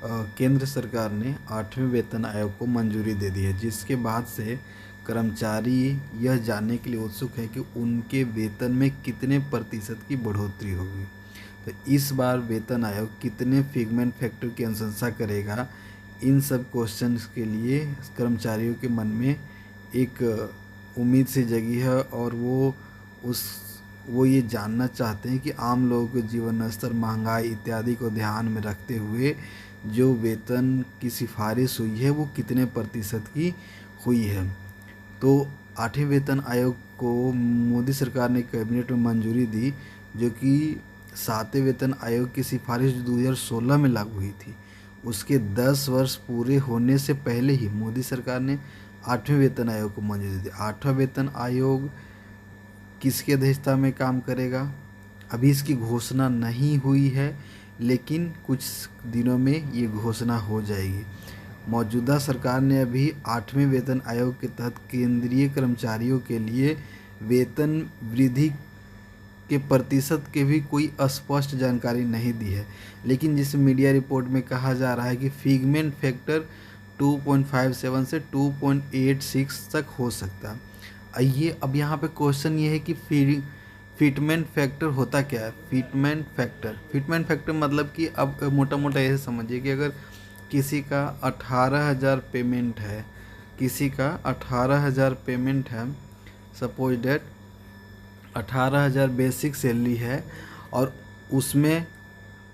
केंद्र सरकार ने 8वें वेतन आयोग को मंजूरी दे दी है, जिसके बाद से कर्मचारी यह जानने के लिए उत्सुक है कि उनके वेतन में कितने प्रतिशत की बढ़ोतरी होगी। तो इस बार वेतन आयोग कितने फिगमेंट फैक्टर की अनुशंसा करेगा, इन सब क्वेश्चंस के लिए कर्मचारियों के मन में एक उम्मीद सी जगी है, और वो ये जानना चाहते हैं कि आम लोगों के जीवन स्तर, महंगाई इत्यादि को ध्यान में रखते हुए जो वेतन की सिफारिश हुई है वो कितने प्रतिशत की हुई है। तो 8वें वेतन आयोग को मोदी सरकार ने कैबिनेट में मंजूरी दी, जो कि 7वें वेतन आयोग की सिफारिश 2016 में लागू हुई थी। उसके 10 वर्ष पूरे होने से पहले ही मोदी सरकार ने 8वें वेतन आयोग को मंजूरी दी। 8वां वेतन आयोग किसकी अध्यक्षता में काम करेगा, अभी इसकी घोषणा नहीं हुई है, लेकिन कुछ दिनों में ये घोषणा हो जाएगी। मौजूदा सरकार ने अभी 8वें वेतन आयोग के तहत केंद्रीय कर्मचारियों के लिए वेतन वृद्धि के प्रतिशत के भी कोई स्पष्ट जानकारी नहीं दी है, लेकिन जिस मीडिया रिपोर्ट में कहा जा रहा है कि फिगमेंट फैक्टर 2.57 से 2.86 तक हो सकता है। आइए अब यहाँ पे क्वेश्चन ये है कि फिटमेंट फैक्टर होता क्या है। फिटमेंट फैक्टर मतलब कि अब मोटा मोटा ऐसे समझिए कि अगर किसी का 18,000 पेमेंट है, सपोज डेट 18,000 बेसिक सैलरी है, और उसमें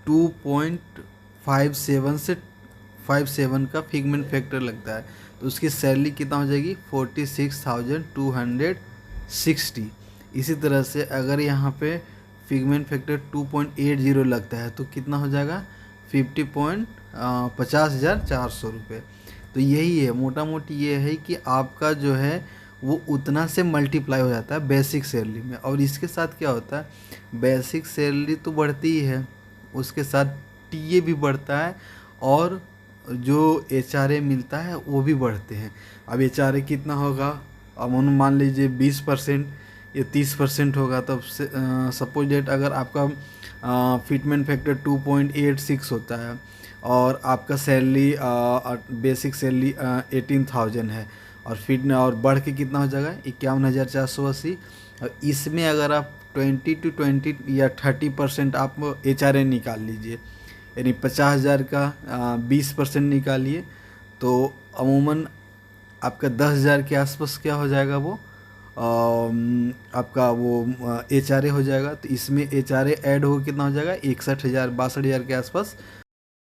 2.57 से 57 का फिगमेंट फैक्टर लगता है, तो उसकी सैलरी कितना हो जाएगी 46,260। इसी तरह से अगर यहाँ पे फिगमेंट फैक्टर 2.80 लगता है तो कितना हो जाएगा 50,400 रुपये। तो यही है, मोटा मोटी ये है कि आपका जो है वो उतना से मल्टीप्लाई हो जाता है बेसिक सैलरी में। और इसके साथ क्या होता है, बेसिक सैलरी तो बढ़ती ही है, उसके साथ टीए भी बढ़ता है, और जो एचआरए मिलता है वो भी बढ़ते हैं। अब एचआरए कितना होगा, अब मान लीजिए 20% या 30% होगा, तब सपोज डेट अगर आपका फिटमेंट फैक्टर 2.86 होता है और आपका सैलरी बेसिक सैलरी 18,000 है, और बढ़ के कितना हो जाएगा 51,480। और इसमें अगर आप 20 या 30% आप एचआरए निकाल लीजिए, यानी 50,000 का 20% निकालिए, तो अमूमन आपका 10,000 के आसपास क्या हो जाएगा, वो आपका वो एचआरए हो जाएगा। तो इसमें एचआरए ऐड हो कितना हो जाएगा 61,000 62,000 के आसपास